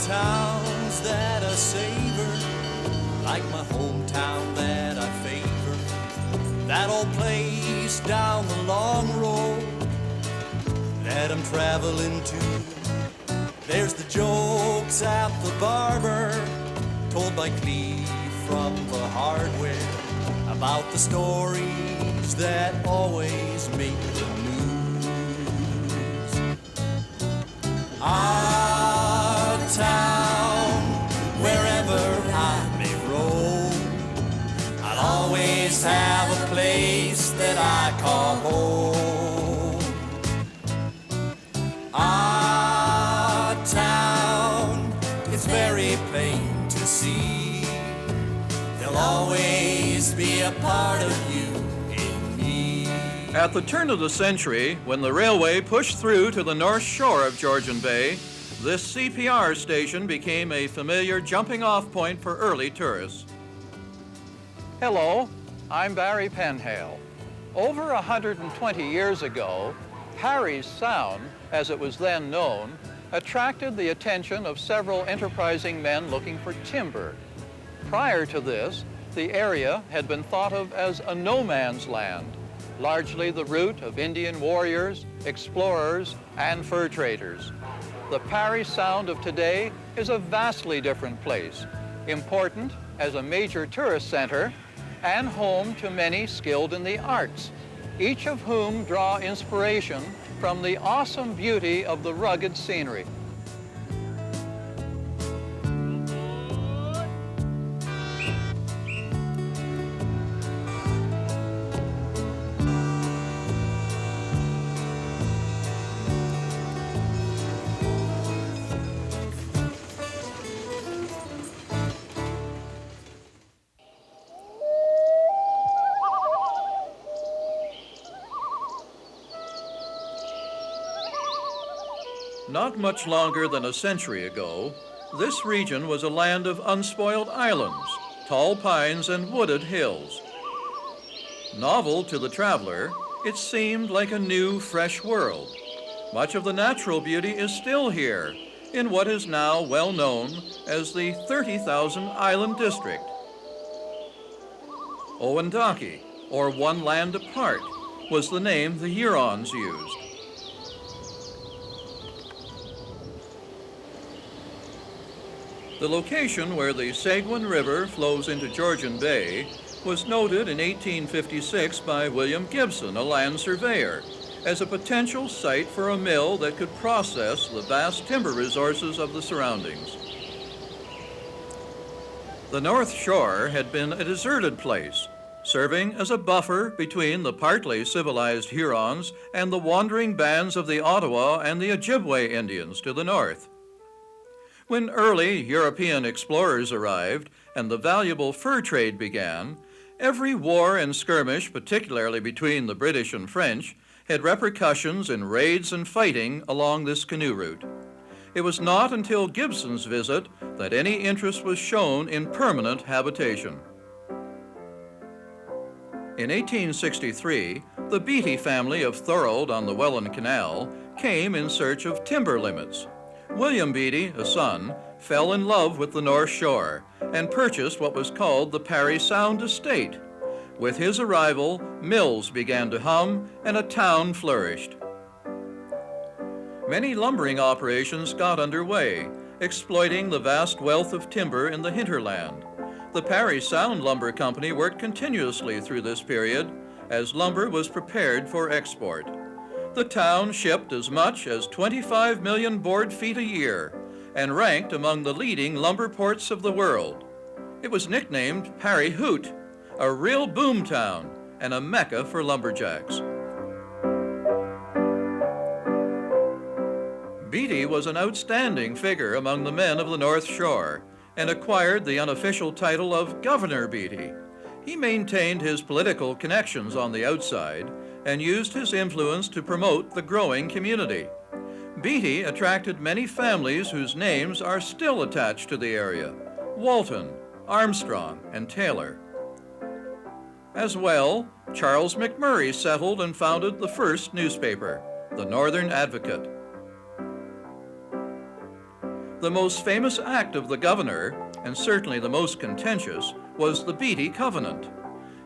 towns that I savor, like my hometown that I favor, that old place down the long road that I'm traveling to. There's the jokes at the barber, told by Cleve from the hardware, about the stories that always make the news. Our town, wherever I may roam, I'll always have a place that I call home. Our town, it's very plain to see, there'll always be a part of you in me. At the turn of the century, when the railway pushed through to the north shore of Georgian Bay, this CPR station became a familiar jumping-off point for early tourists. Hello, I'm Barry Penhale. Over 120 years ago, Parry Sound, as it was then known, attracted the attention of several enterprising men looking for timber. Prior to this, the area had been thought of as a no-man's land, largely the route of Indian warriors, explorers, and fur traders. The Parry Sound of today is a vastly different place, important as a major tourist center and home to many skilled in the arts, each of whom draw inspiration from the awesome beauty of the rugged scenery. Not much longer than a century ago, this region was a land of unspoiled islands, tall pines, and wooded hills. Novel to the traveler, it seemed like a new, fresh world. Much of the natural beauty is still here, in what is now well known as the 30,000 Island District. Owendake, or One Land Apart, was the name the Hurons used. The location where the Saguin River flows into Georgian Bay was noted in 1856 by William Gibson, a land surveyor, as a potential site for a mill that could process the vast timber resources of the surroundings. The North Shore had been a deserted place, serving as a buffer between the partly civilized Hurons and the wandering bands of the Ottawa and the Ojibwe Indians to the north. When early European explorers arrived and the valuable fur trade began, every war and skirmish, particularly between the British and French, had repercussions in raids and fighting along this canoe route. It was not until Gibson's visit that any interest was shown in permanent habitation. In 1863, the Beatty family of Thorold on the Welland Canal came in search of timber limits. William Beatty, a son, fell in love with the North Shore and purchased what was called the Parry Sound estate. With his arrival, mills began to hum and a town flourished. Many lumbering operations got underway, exploiting the vast wealth of timber in the hinterland. The Parry Sound Lumber Company worked continuously through this period as lumber was prepared for export. The town shipped as much as 25 million board feet a year and ranked among the leading lumber ports of the world. It was nicknamed Parry Hoot, a real boom town and a mecca for lumberjacks. Beatty was an outstanding figure among the men of the North Shore and acquired the unofficial title of Governor Beatty. He maintained his political connections on the outside and used his influence to promote the growing community. Beatty attracted many families whose names are still attached to the area: Walton, Armstrong, and Taylor. As well, Charles McMurray settled and founded the first newspaper, the Northern Advocate. The most famous act of the governor, and certainly the most contentious, was the Beatty Covenant.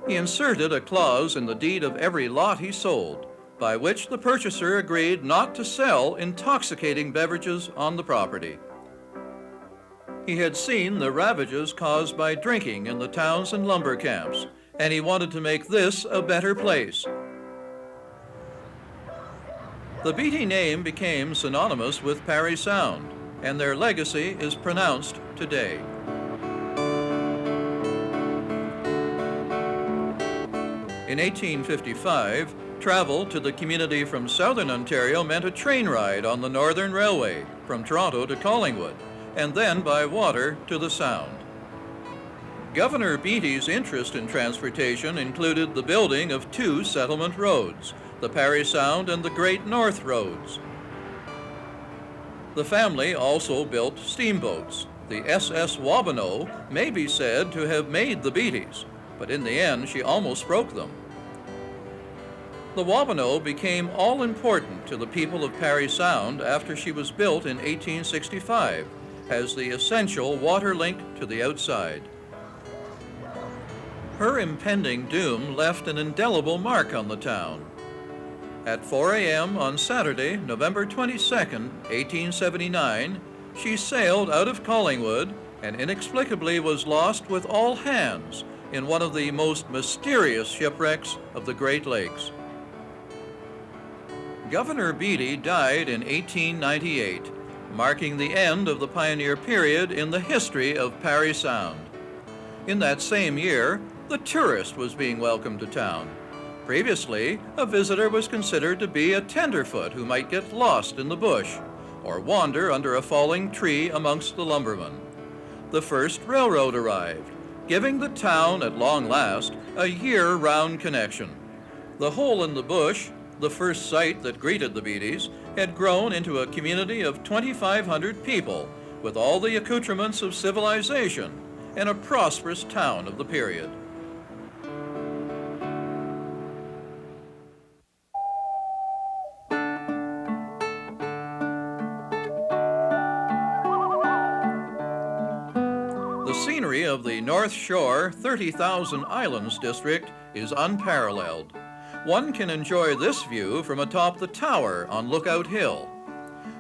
He inserted a clause in the deed of every lot he sold, by which the purchaser agreed not to sell intoxicating beverages on the property. He had seen the ravages caused by drinking in the towns and lumber camps, and he wanted to make this a better place. The Beatty name became synonymous with Parry Sound, and their legacy is pronounced today. In 1855, travel to the community from southern Ontario meant a train ride on the Northern Railway from Toronto to Collingwood, and then by water to the Sound. Governor Beatty's interest in transportation included the building of two settlement roads, the Parry Sound and the Great North Roads. The family also built steamboats. The SS Wabineau may be said to have made the Beattys, but in the end she almost broke them. The Wabineau became all-important to the people of Parry Sound after she was built in 1865 as the essential water link to the outside. Her impending doom left an indelible mark on the town. At 4 a.m. on Saturday, November 22, 1879, she sailed out of Collingwood and inexplicably was lost with all hands in one of the most mysterious shipwrecks of the Great Lakes. Governor Beatty died in 1898, marking the end of the pioneer period in the history of Parry Sound. In that same year, the tourist was being welcomed to town. Previously, a visitor was considered to be a tenderfoot who might get lost in the bush or wander under a falling tree amongst the lumbermen. The first railroad arrived, giving the town, at long last, a year-round connection. The hole in the bush, the first site that greeted the Beattys, had grown into a community of 2,500 people with all the accoutrements of civilization and a prosperous town of the period. The scenery of the North Shore 30,000 Islands district is unparalleled. One can enjoy this view from atop the tower on Lookout Hill.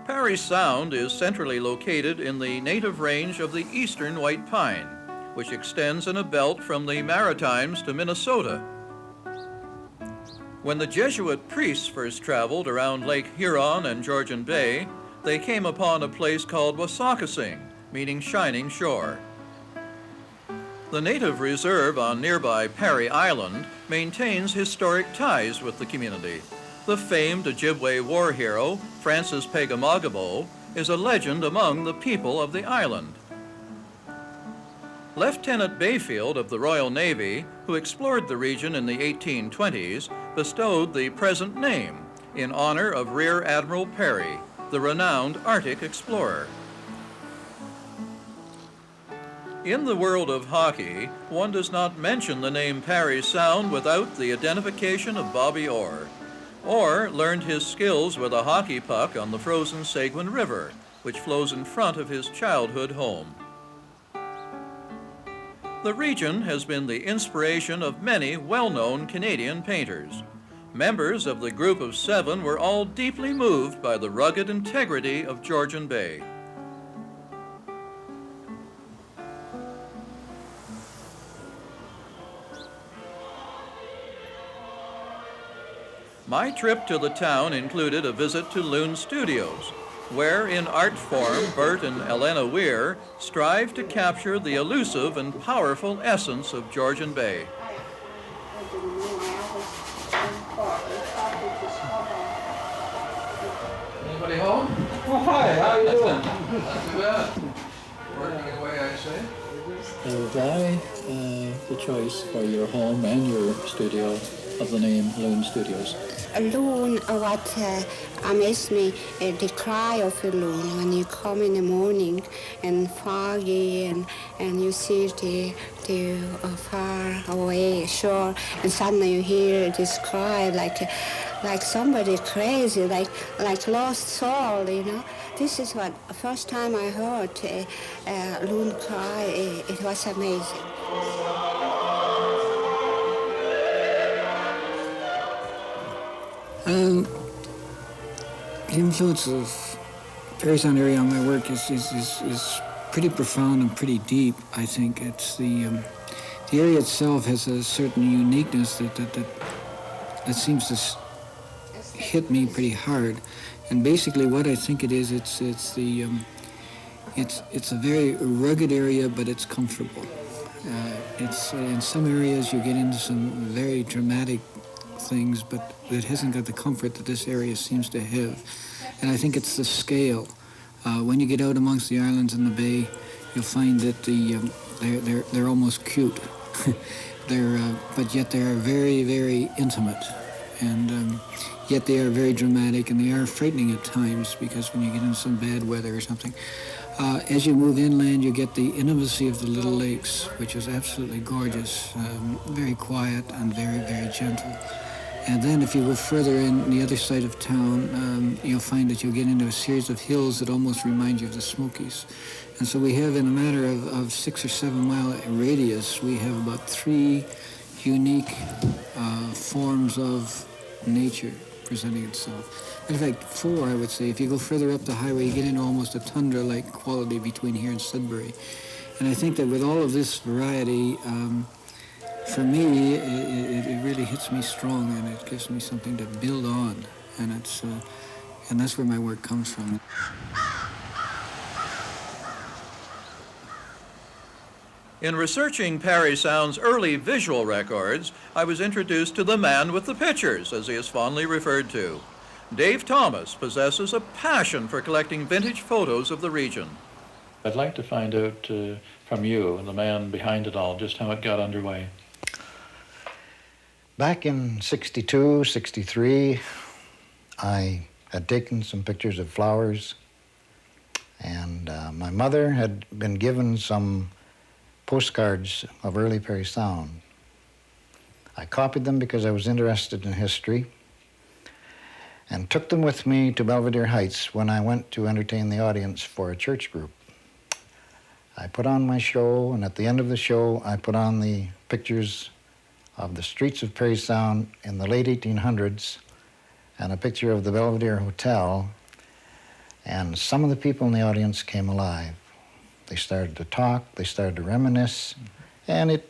Parry Sound is centrally located in the native range of the eastern white pine, which extends in a belt from the Maritimes to Minnesota. When the Jesuit priests first traveled around Lake Huron and Georgian Bay, they came upon a place called Wasakasing, meaning shining shore. The native reserve on nearby Parry Island maintains historic ties with the community. The famed Ojibwe war hero, Francis Pegamagabo, is a legend among the people of the island. Lieutenant Bayfield of the Royal Navy, who explored the region in the 1820s, bestowed the present name in honor of Rear Admiral Parry, the renowned Arctic explorer. In the world of hockey, one does not mention the name Parry Sound without the identification of Bobby Orr, or learned his skills with a hockey puck on the frozen Seguin River, which flows in front of his childhood home. The region has been the inspiration of many well-known Canadian painters. Members of the group of 7 were all deeply moved by the rugged integrity of Georgian Bay. My trip to the town included a visit to Loon Studios, where in art form Bert and Elena Weir strive to capture the elusive and powerful essence of Georgian Bay. Anybody home? Oh, hi, how are you doing? Not too bad. Working away, I say. Vary the choice for your home and your studio of the name Loon Studios. Loon, what amazed me, the cry of a loon when you come in the morning and foggy and you see the far away shore and suddenly you hear this cry like somebody crazy, like lost soul, you know. This is what first time I heard loon cry. It was amazing. The influence of Parry Sound area on my work is pretty profound and pretty deep. I think it's the area itself has a certain uniqueness that seems to hit me pretty hard. And basically, what I think it is, it's a very rugged area, but it's comfortable. It's in some areas you get into some very dramatic things, but it hasn't got the comfort that this area seems to have. And I think it's the scale. When you get out amongst the islands in the bay, you'll find that they're almost cute. But yet they are very, very intimate, and yet they are very dramatic, and they are frightening at times, because when you get into some bad weather or something, as you move inland, you get the intimacy of the little lakes, which is absolutely gorgeous, very quiet and very, very gentle. And then if you go further in the other side of town, you'll find that you'll get into a series of hills that almost remind you of the Smokies. And so we have, in a matter of 6 or 7 mile radius, we have about 3 unique forms of nature presenting itself. In fact, 4, I would say. If you go further up the highway, you get into almost a tundra-like quality between here and Sudbury. And I think that with all of this variety, for me, it really hits me strong, and it gives me something to build on, and that's where my work comes from. In researching Parry Sound's early visual records, I was introduced to the man with the pictures, as he is fondly referred to. Dave Thomas possesses a passion for collecting vintage photos of the region. I'd like to find out from you, the man behind it all, just how it got underway. Back in 62, 63, I had taken some pictures of flowers, and my mother had been given some postcards of early Parry Sound. I copied them because I was interested in history, and took them with me to Belvedere Heights when I went to entertain the audience for a church group. I put on my show, and at the end of the show, I put on the pictures of the streets of Parry Sound in the late 1800s, and a picture of the Belvedere Hotel, and some of the people in the audience came alive. They started to talk, they started to reminisce, and it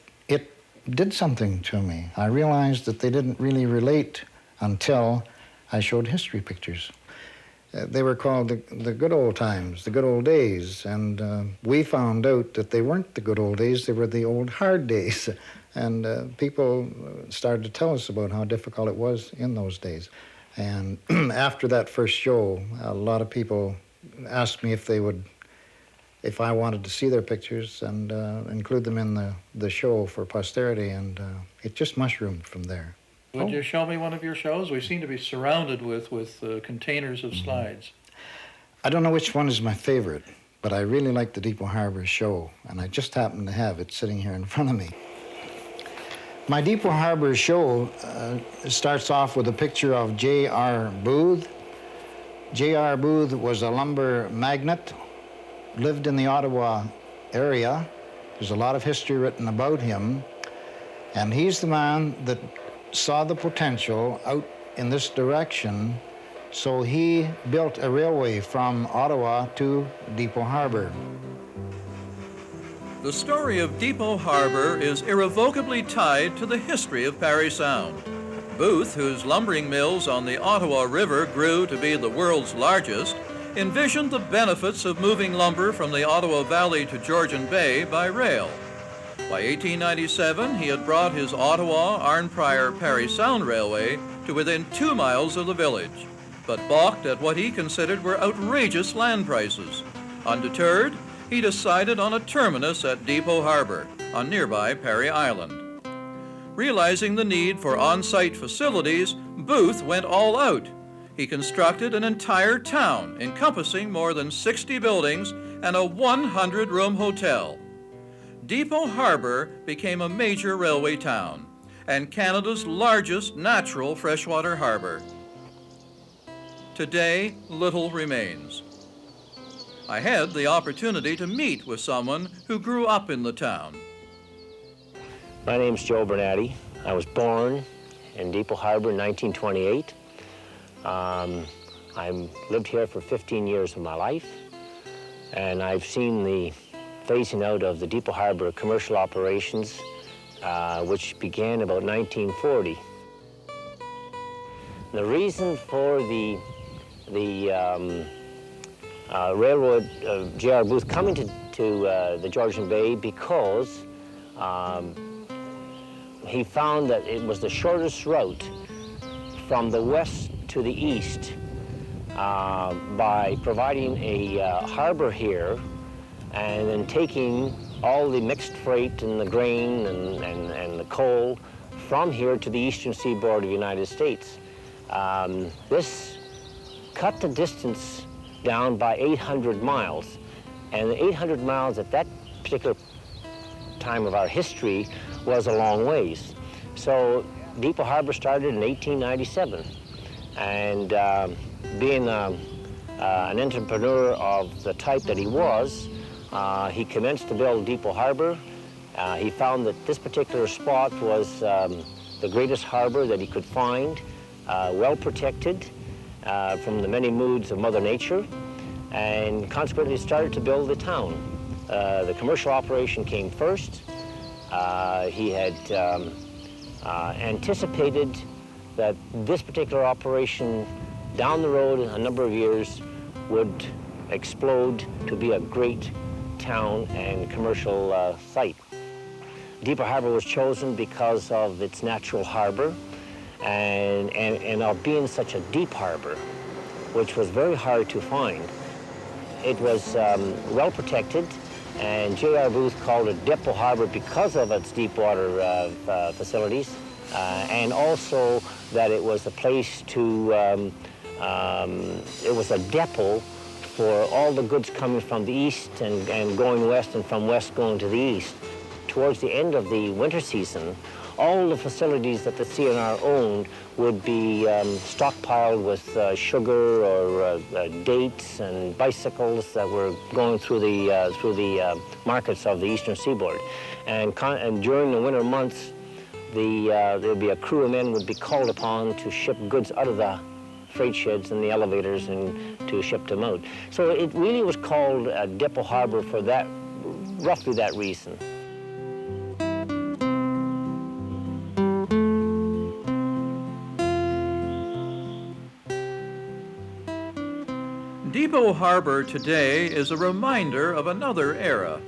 did something to me. I realized that they didn't really relate until I showed history pictures. They were called the good old times, the good old days, and we found out that they weren't the good old days, they were the old hard days. And people started to tell us about how difficult it was in those days. And after that first show, a lot of people asked me if I wanted to see their pictures and include them in the show for posterity, and it just mushroomed from there. Would you show me one of your shows? We seem to be surrounded with containers of slides. I don't know which one is my favorite, but I really like the Depot Harbor show, and I just happen to have it sitting here in front of me. My Depot Harbor show starts off with a picture of J.R. Booth. J.R. Booth was a lumber magnate, lived in the Ottawa area. There's a lot of history written about him, and he's the man that saw the potential out in this direction, so he built a railway from Ottawa to Depot Harbor. The story of Depot Harbor is irrevocably tied to the history of Parry Sound. Booth, whose lumbering mills on the Ottawa River grew to be the world's largest, envisioned the benefits of moving lumber from the Ottawa Valley to Georgian Bay by rail. By 1897, he had brought his Ottawa, Arnprior, Parry Sound Railway to within 2 miles of the village, but balked at what he considered were outrageous land prices. Undeterred, he decided on a terminus at Depot Harbor on nearby Parry Island. Realizing the need for on-site facilities, Booth went all out. He constructed an entire town encompassing more than 60 buildings and a 100-room hotel. Depot Harbor became a major railway town and Canada's largest natural freshwater harbor. Today, little remains. I had the opportunity to meet with someone who grew up in the town. My name's Joe Bernatti. I was born in Depot Harbor in 1928. I lived here for 15 years of my life, and I've seen the phasing out of the Depot Harbor commercial operations, which began about 1940. The reason for the railroad, J.R. Booth coming to the Georgian Bay, because he found that it was the shortest route from the west to the east by providing a harbor here and then taking all the mixed freight and the grain and the coal from here to the eastern seaboard of the United States. This cut the distance down by 800 miles. And the 800 miles at that particular time of our history was a long ways. So Depot Harbor started in 1897. And being an entrepreneur of the type that he was, he commenced to build Depot Harbor. He found that this particular spot was the greatest harbor that he could find, well protected from the many moods of Mother Nature, and consequently started to build the town. The commercial operation came first. He had anticipated that this particular operation down the road in a number of years would explode to be a great town and commercial site. Depot Harbor was chosen because of its natural harbor and of being such a deep harbor, which was very hard to find. It was well protected, and J.R. Booth called it Depot Harbor because of its deep water facilities, and also that it was a place to, it was a depot for all the goods coming from the east and going west, and from west going to the east. Towards the end of the winter season, all the facilities that the CNR owned would be stockpiled with sugar or dates and bicycles that were going through the markets of the eastern seaboard. And during the winter months, there'd be a crew of men would be called upon to ship goods out of the freight sheds and the elevators and to ship them out. So it really was called Depot Harbor for that, roughly that reason. Depot Harbor today is a reminder of another era.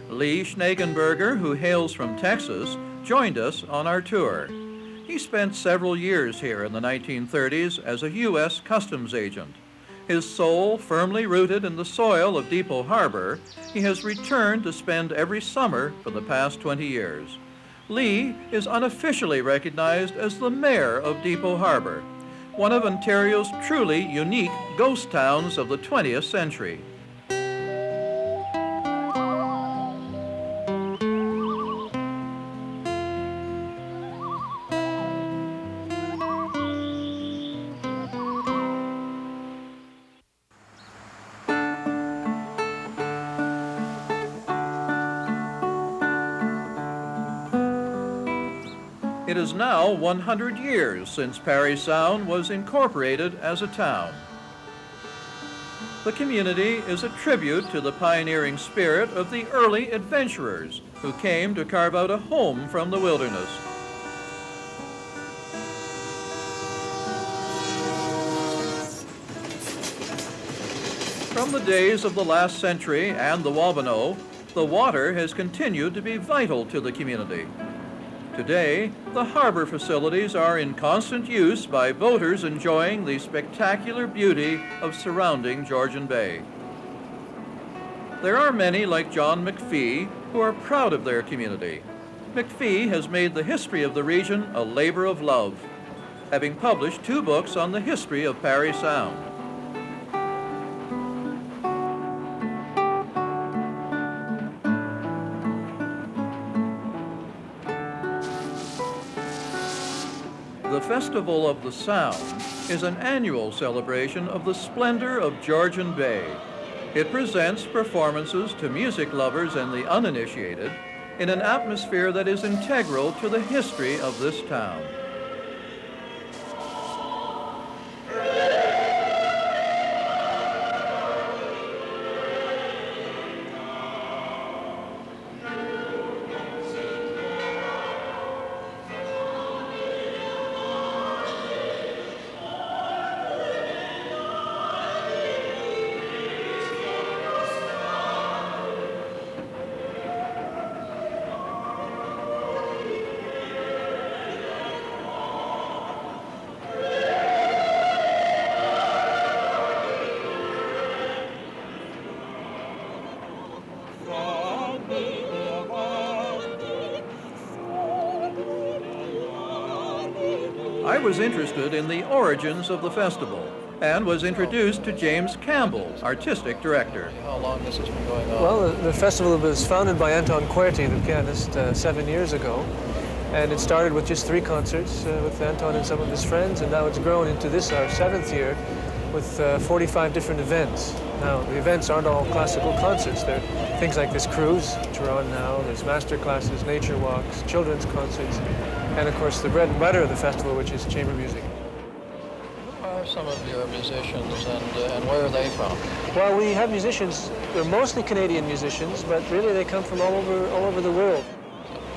Lee Schnagenberger, who hails from Texas, joined us on our tour. He spent several years here in the 1930s as a U.S. customs agent. His soul firmly rooted in the soil of Depot Harbor, he has returned to spend every summer for the past 20 years. Lee is unofficially recognized as the mayor of Depot Harbor, one of Ontario's truly unique ghost towns of the 20th century. It is now 100 years since Parry Sound was incorporated as a town. The community is a tribute to the pioneering spirit of the early adventurers who came to carve out a home from the wilderness. From the days of the last century and the Wabano, the water has continued to be vital to the community. Today, the harbor facilities are in constant use by boaters enjoying the spectacular beauty of surrounding Georgian Bay. There are many like John McPhee who are proud of their community. McPhee has made the history of the region a labor of love, having published 2 books on the history of Parry Sound. The Festival of the Sound is an annual celebration of the splendor of Georgian Bay. It presents performances to music lovers and the uninitiated in an atmosphere that is integral to the history of this town. I was interested in the origins of the festival and was introduced to James Campbell, artistic director. How long this has been going on? Well, the festival was founded by Anton Querty, the pianist, 7 years ago. And it started with just 3 concerts with Anton and some of his friends, and now it's grown into this, our 7th year, with 45 different events. Now, the events aren't all classical concerts. There are things like this cruise, which we're on now. There's master classes, nature walks, children's concerts, and of course the bread and butter of the festival, which is chamber music. Who are some of your musicians and where are they from? Well, we have musicians. They're mostly Canadian musicians, but really they come from all over the world.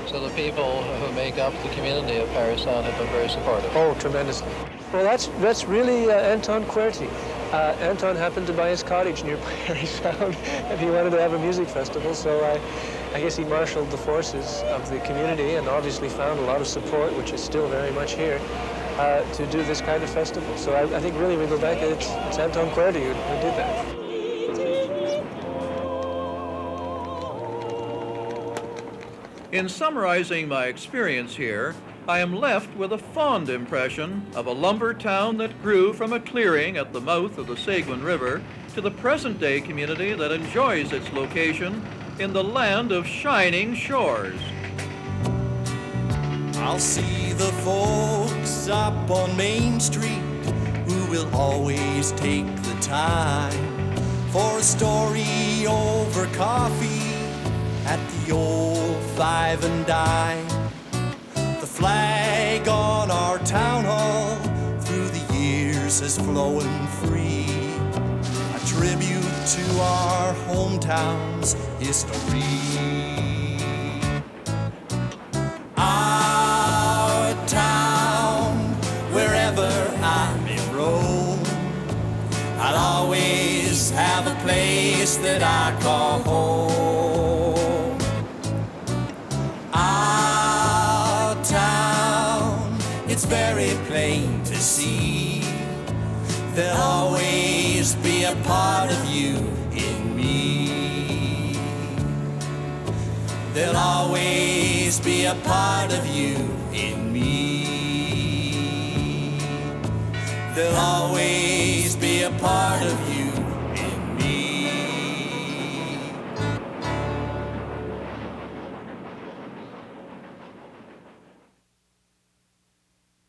So the people who make up the community of Parry Sound have been very supportive. Oh, tremendously. Well, that's really Anton Querty. Anton happened to buy his cottage near Parry Sound, and he wanted to have a music festival, so I guess he marshaled the forces of the community and obviously found a lot of support, which is still very much here, to do this kind of festival. So I think really we go back, it's Anton Querty who did that. In summarizing my experience here, I am left with a fond impression of a lumber town that grew from a clearing at the mouth of the Seguin River to the present-day community that enjoys its location in the land of shining shores. I'll see the folks up on Main Street who will always take the time for a story over coffee at the old Five and Dime. The flag on our town hall through the years has flown free, a tribute to our hometown's history. Our town, wherever I may roam, I'll always have a place that I call home. Our town, it's very plain to see, there'll always be a part of you in me. There'll always be a part of you in me. There'll always be a part of you